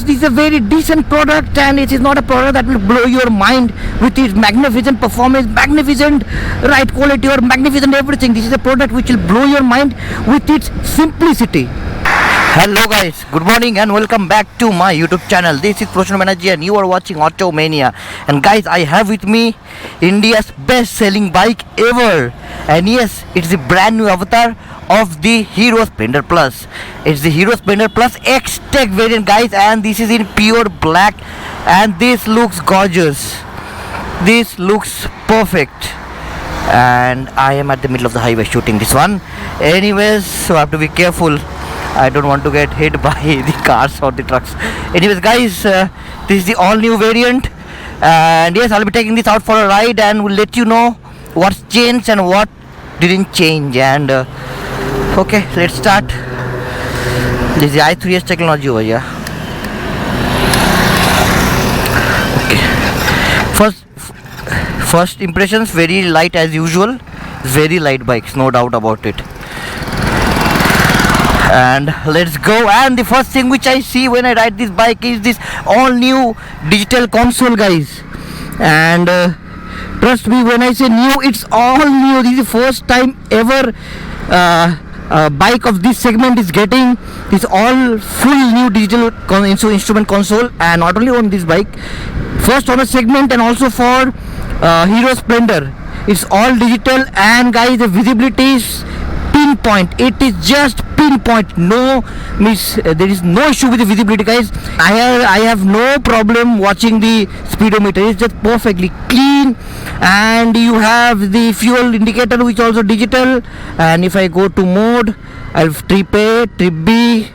this is a very decent product, and it is not a product that will blow your mind with its magnificent performance, magnificent ride quality, or magnificent everything. This is a product which will blow your mind with its simplicity. Hello guys, good morning and welcome back to my YouTube channel. This is Professional Manager and you are watching Automania. And guys, I have with me India's best selling bike ever. And yes, it's the brand new avatar of the Hero Splendor Plus. It's the Hero Splendor Plus Xtec variant, guys, and this is in pure black, and this looks gorgeous. This looks perfect. And I am at the middle of the highway shooting this one. Anyways, so I have to be careful. I don't want to get hit by the cars or the trucks. Anyways guys, this is the all new variant, and yes, I'll be taking this out for a ride and we'll let you know what's changed and what didn't change. And okay, let's start. This is the i3s technology over here. Okay, first impressions, very light as usual. Very light bikes, no doubt about it. And let's go. And the first thing which I see when I ride this bike is this all new digital console, guys. And trust me when I say new, it's all new. This is the first time ever a bike of this segment is getting this all full new digital instrument console. And not only on this bike, first on a segment, and also for Hero Splendor, it's all digital. And guys, the visibility is pinpoint. It is just pinpoint. No miss. There is no issue with the visibility, guys. I have no problem watching the speedometer. It's just perfectly clean. And you have the fuel indicator, which is also digital. And if I go to mode, I have trip A, trip B,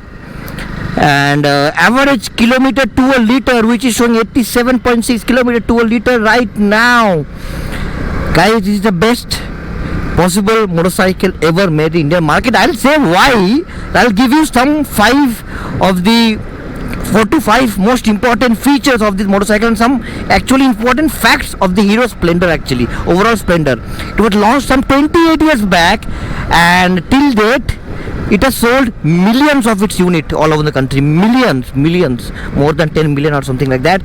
and average kilometer to a liter, which is showing 87.6 kilometer to a liter right now. Guys, this is the best possible motorcycle ever made in Indian market. I'll say why. I'll give you some 4 to 5 most important features of this motorcycle and some actually important facts of the Hero Splendor, actually overall Splendor. It was launched some 28 years back, and till date it has sold millions of its unit all over the country. Millions, more than 10 million or something like that.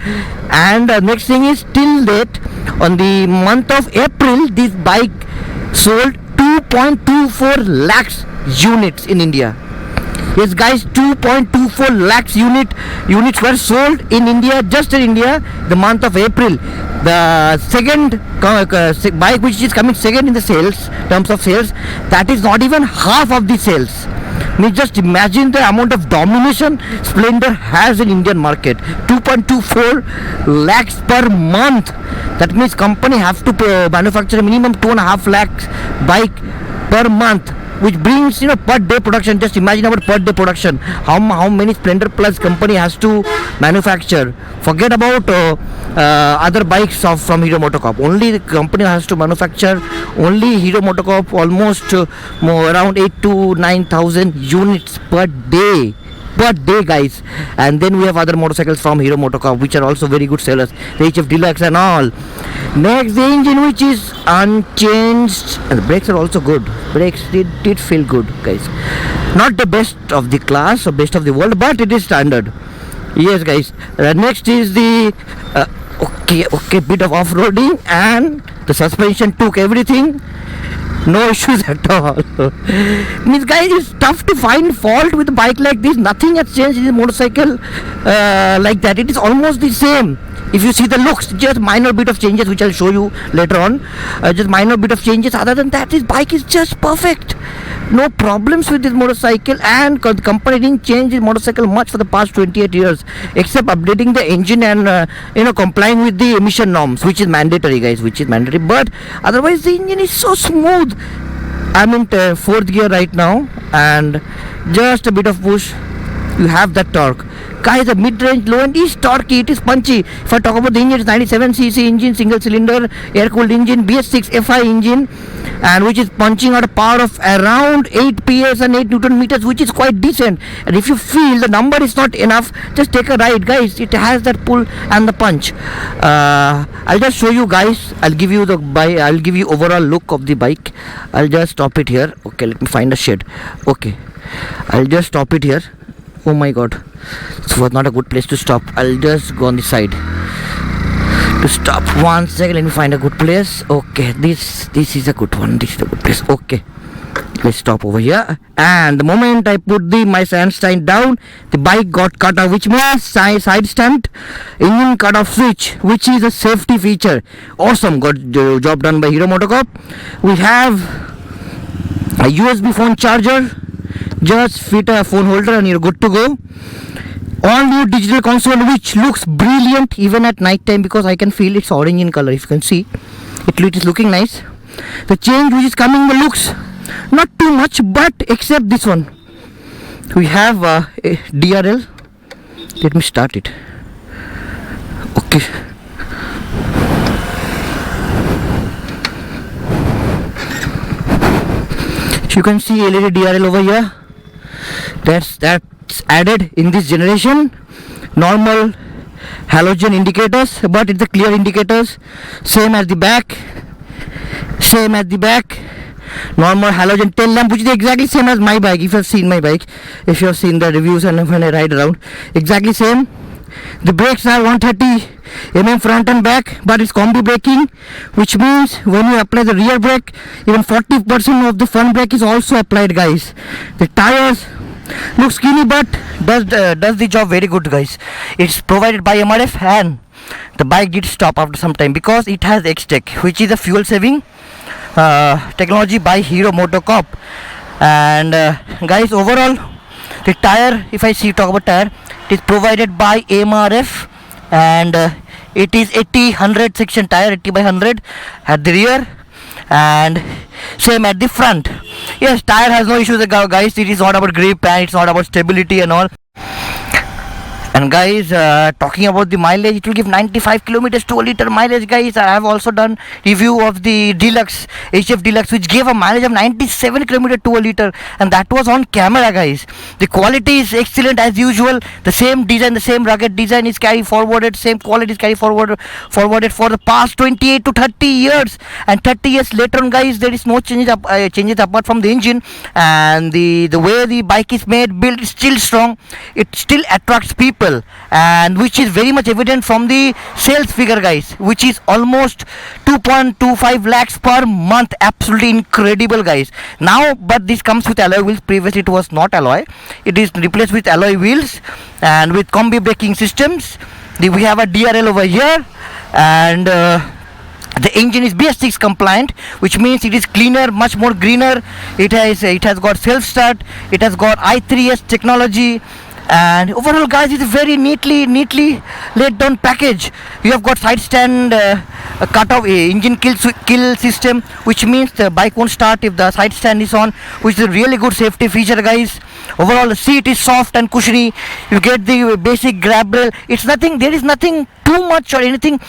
And next thing is, till date, on the month of April, this bike sold 2.24 lakhs units in India. Yes guys, 2.24 lakhs units were sold in India, just in India, the month of April. The second bike which is coming second in the sales, terms of sales, that is not even half of the sales. Just imagine the amount of domination Splendor has in Indian market. 2.24 lakhs per month. That means company have to manufacture a minimum 2.5 lakhs bike per month, which brings, per day production. Just imagine about per day production. How many Splendor Plus company has to manufacture. Forget about other bikes from Hero MotoCorp. Only the company has to manufacture, only Hero MotoCorp, almost around 8 to 9,000 units per day, guys. And then we have other motorcycles from Hero MotoCorp which are also very good sellers, the HF Deluxe and all. Next, the engine, which is unchanged, and the brakes are also good. Brakes did feel good, guys. Not the best of the class or best of the world, but it is standard. Yes guys. Next is the bit of off-roading, and the suspension took everything. No issues at all. Means guys, it's tough to find fault with a bike like this. Nothing has changed in the motorcycle like that. It is almost the same. If you see the looks, just minor bit of changes which I'll show you later on. Just minor bit of changes. Other than that, this bike is just perfect. No problems with this motorcycle, and the company didn't change this motorcycle much for the past 28 years, except updating the engine and complying with the emission norms, which is mandatory, guys, but otherwise the engine is so smooth. I'm in 4th gear right now, and just a bit of push, you have that torque. Guys, the mid-range low end is torquey, it is punchy. If I talk about the engine, it's 97cc engine, single cylinder, air-cooled engine, BS6 FI engine, and which is punching out a power of around 8 PS and 8 Newton meters, which is quite decent. And if you feel the number is not enough, just take a ride, guys. It has that pull and the punch. I'll just show you guys. I'll give you overall look of the bike. I'll just stop it here. Okay, let me find a shade. Okay, I'll just stop it here. Oh my god, This was not a good place to stop. I'll just go on this side to stop. 1 second, let me find a good place. Okay, this is a good one. This is a good place. Okay, let's stop over here. And the moment I put my sandstand down, the bike got cut off, which means side stand engine cut off switch, which is a safety feature. Awesome, got job done by Hero MotoCorp. We have a USB phone charger. Just fit a phone holder and you're good to go. All new digital console, which looks brilliant even at night time, because I can feel it's orange in color. If you can see, it is looking nice. The change which is coming, the looks not too much, but except this one, we have a DRL. Let me start it. Okay. You can see LED DRL over here. That's added in this generation. Normal halogen indicators, but it's the clear indicators. Same as the back. Normal halogen tail lamp, which is exactly same as my bike. If you have seen my bike, if you have seen the reviews and when I ride around, exactly same. The brakes are 130 mm front and back, but it's combi braking, which means when you apply the rear brake, even 40% of the front brake is also applied, guys. The tires look skinny, but does the job very good, guys. It's provided by MRF, and the bike did stop after some time because it has Xtec, which is a fuel saving technology by Hero MotoCorp. And guys, overall the tire, if I talk about tire, it is provided by MRF, and it is 80/100 section tire, 80/100 at the rear and same at the front. Yes, tire has no issues, guys. It is not about grip and it's not about stability and all. And guys, talking about the mileage, it will give 95 kilometers to a liter mileage, guys. I have also done review of the Deluxe, HF Deluxe, which gave a mileage of 97 kilometers to a liter, and that was on camera, guys. The quality is excellent as usual. The same design, the same rugged design is carried forwarded, same quality is carried forwarded for the past 28 to 30 years. And 30 years later on, guys, there is no changes apart from the engine, and the way the bike is made, built, is still strong. It still attracts people, and which is very much evident from the sales figure, guys, which is almost 2.25 lakhs per month. Absolutely incredible, guys. Now, but this comes with alloy wheels. Previously it was not alloy. It is replaced with alloy wheels and with combi braking systems. We have a DRL over here, and the engine is BS6 compliant, which means it is cleaner, much more greener. It has got self start, it has got i3s technology, and overall, guys, it's a very neatly laid down package. You have got side stand cut off engine kill system, which means the bike won't start if the side stand is on, which is a really good safety feature, guys. Overall, the seat is soft and cushiony. You get the basic grab rail. There is nothing too much or anything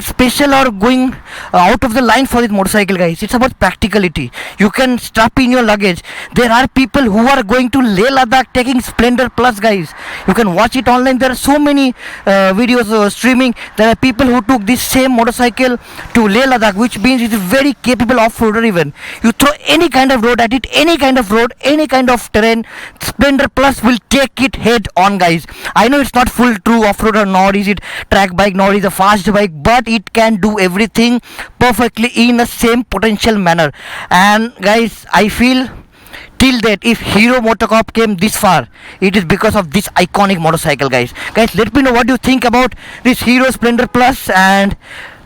special or going out of the line for this motorcycle, guys. It's about practicality. You can strap in your luggage. There are people who are going to Leh Ladakh taking Splendor Plus, guys. You can watch it online. There are so many videos streaming. There are people who took this same motorcycle to Leh Ladakh, which means it's a very capable off-roader. Even you throw any kind of road at it, any kind of road, any kind of terrain, Splendor Plus will take it head on, guys. I know it's not full true off-roader, nor is it track bike, nor is a fast bike, but it can do everything perfectly in the same potential manner. And guys, I feel till that if Hero MotoCorp came this far, it is because of this iconic motorcycle, guys. Let me know what you think about this Hero Splendor Plus, and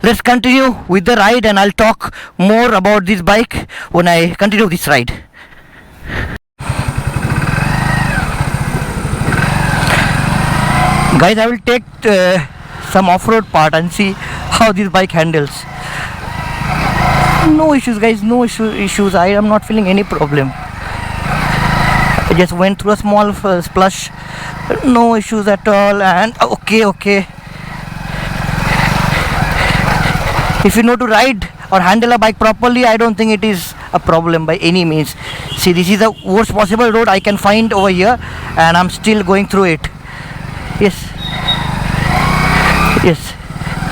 let's continue with the ride, and I'll talk more about this bike when I continue this ride. Guys, I will take some off-road part and see how this bike handles. No issues, guys, no issues. I am not feeling any problem. I just went through a small splash, no issues at all. And okay, if you know to ride or handle a bike properly, I don't think it is a problem by any means. See, this is the worst possible road I can find over here, and I'm still going through it. Yes,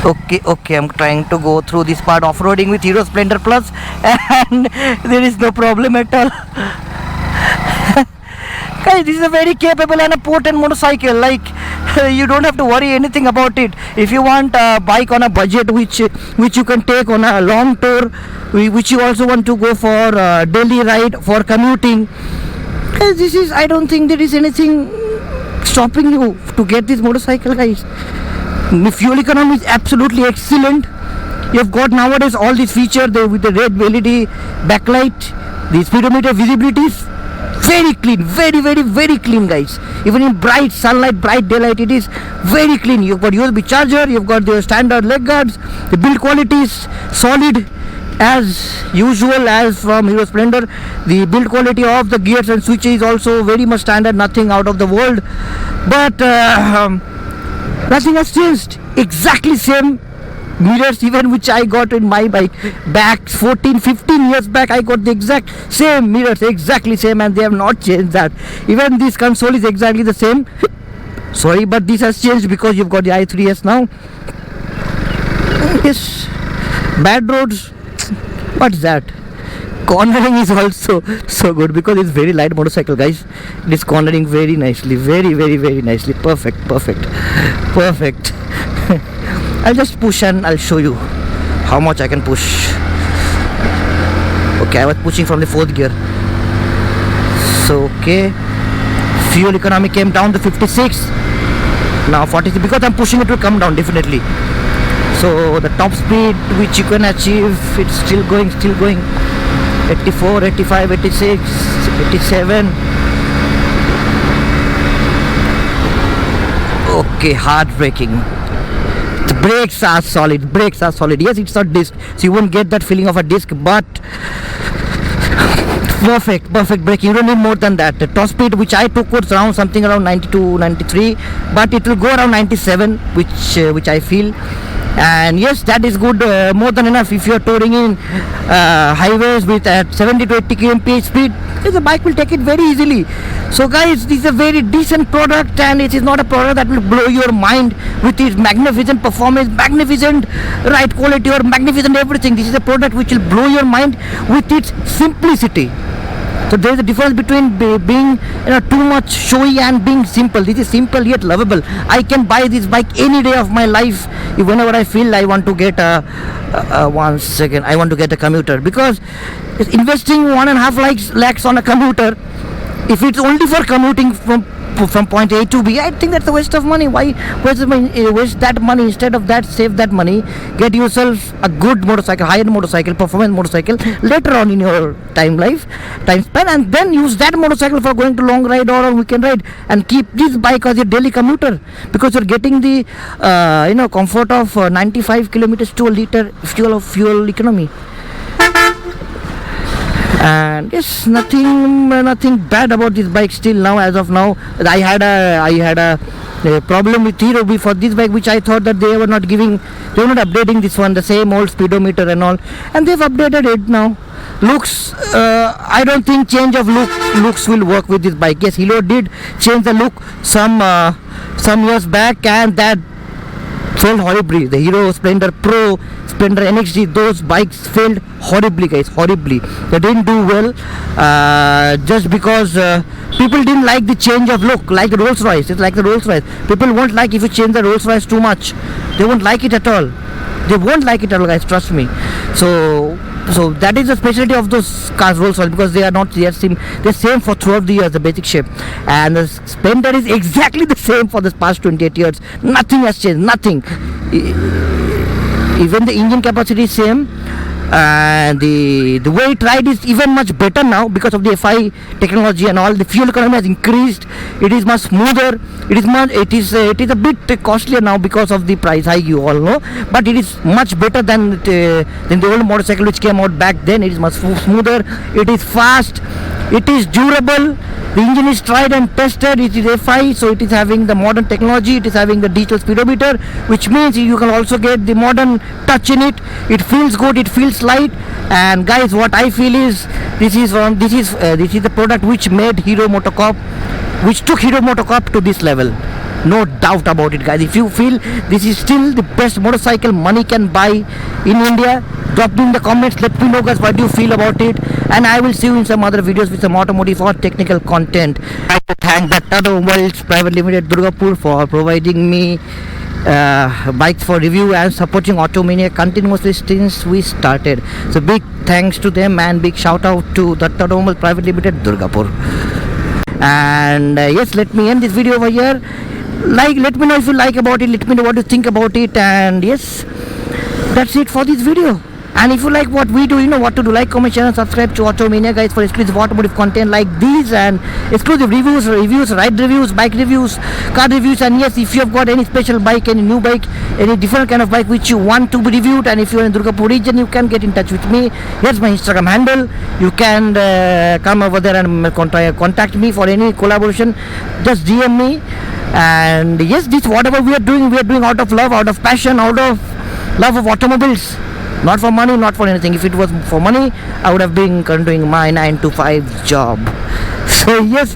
okay, I'm trying to go through this part off-roading with Hero Splendor Plus, and there is no problem at all. Guys, this is a very capable and a potent motorcycle. Like you don't have to worry anything about it. If you want a bike on a budget which you can take on a long tour, which you also want to go for daily ride, for commuting, guys, this is, I don't think there is anything stopping you to get this motorcycle, guys. The fuel economy is absolutely excellent. You've got nowadays all these features with the red LED backlight, the speedometer visibility is very clean, very clean, guys. Even in bright sunlight, bright daylight, it is very clean. You've got USB charger, you've got the standard leg guards, the build quality is solid as usual as from Hero Splendor. The build quality of the gears and switches is also very much standard, nothing out of the world. But nothing has changed. Exactly same mirrors even which I got in my bike back 14-15 years back. I got the exact same mirrors, exactly same, and they have not changed that. Even this console is exactly the same. Sorry, but this has changed because you've got the i3s now. Yes, bad roads, what's that? Cornering is also so good because it's very light motorcycle, guys. It is cornering very nicely, very nicely. Perfect. I'll just push and I'll show you how much I can push. Okay, I was pushing from the 4th gear. So okay, fuel economy came down to 56. Now 46, because I'm pushing it will come down definitely. So the top speed which you can achieve, it's still going. 84, 85, 86, 87. Okay, hard braking. The brakes are solid. Yes, it's not disc, so you won't get that feeling of a disc, but perfect braking. You don't need more than that. The top speed which I took was around something around 92, 93, but it will go around 97, which I feel. And yes, that is good, more than enough if you are touring in highways with at 70 to 80 km/h speed. The bike will take it very easily. So guys, this is a very decent product, and it is not a product that will blow your mind with its magnificent performance, magnificent ride quality, or magnificent everything. This is a product which will blow your mind with its simplicity. So there is a difference between being too much showy and being simple. This is simple yet lovable. I can buy this bike any day of my life whenever I feel I want to get a I want to get a commuter, because investing 1.5 lakhs on a commuter, if it's only for commuting from point A to B, I think that's a waste of money. Why waste that money? Instead of that, save that money, get yourself a good motorcycle, high-end motorcycle, performance motorcycle later on in your time span, and then use that motorcycle for going to long ride or a weekend ride, and keep this bike as your daily commuter, because you're getting the comfort of 95 kilometers to a liter fuel economy. And yes, nothing bad about this bike still now. As of now, I had a problem with Hero for this bike, which I thought that they were not updating this one, the same old speedometer and all, and they've updated it now. Looks, I don't think change of looks will work with this bike. Yes, Hero did change the look some years back, and that failed horribly. The Hero Splendor Pro, Splendor NXT, those bikes failed horribly, guys, horribly. They didn't do well, just because people didn't like the change of look, like the Rolls Royce. It's like the Rolls Royce. People won't like if you change the Rolls Royce too much. They won't like it at all. They won't like it at all, guys, trust me. So that is the specialty of those cars, Rolls Royce, because they're same for throughout the years, the basic shape. And the Splendor is exactly the same for the past 28 years. Nothing has changed, nothing. Even the engine capacity is same, and the way it rides is even much better now because of the FI technology and all. The fuel economy has increased. It is much smoother. It is a bit costlier now because of the price hike, you all know, but it is much better than the old motorcycle which came out back then. It is much smoother. It is fast. It is durable. The engine is tried and tested. It is FI, so it is having the modern technology. It is having the digital speedometer, which means you can also get the modern touch in it. It feels good. It feels light. And guys, what I feel is this is the product which made Hero MotoCorp, which took Hero MotoCorp to this level. no doubt about it, guys. If you feel this is still the best motorcycle money can buy in India, drop in the comments, let me know, guys, what do you feel about it. And I will see you in some other videos with some automotive or technical content. I like to thank the Automobiles Private Limited Durgapur for providing me bikes for review and supporting Automania continuously since we started. So big thanks to them and big shout out to the Automobile Private Limited Durgapur. And yes, let me end this video over here. Let me know if you like about it, let me know what you think about it. And yes, that's it for this video. And if you like what we do, you know what to do. Like, comment, share and subscribe to Automania, guys, for exclusive automotive content like these and exclusive reviews, ride reviews, bike reviews, car reviews. And yes, if you have got any special bike, any new bike, any different kind of bike which you want to be reviewed, and if you're in Durgapur region, you can get in touch with me. Here's my Instagram handle. You can come over there and contact me for any collaboration. Just DM me. And yes, this whatever we are doing out of love, out of passion, out of love of automobiles. Not for money, not for anything. If it was for money, I would have been doing my 9 to 5 job. So yes,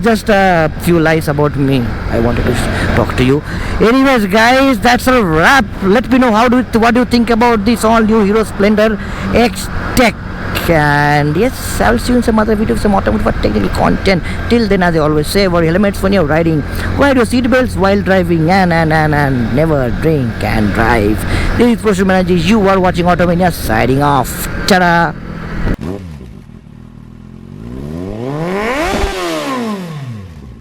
just a few lies about me I wanted to talk to you. Anyways, guys, that's a wrap. Let me know what do you think about this all new Hero Splendor Xtec. And yes, I'll see you in some other video, some automotive or technical content. Till then, as I always say, wear helmets when you're riding, wear your seatbelts while driving, and never drink and drive. This is Professional Manager. You are watching Automania, signing off. Ta-da!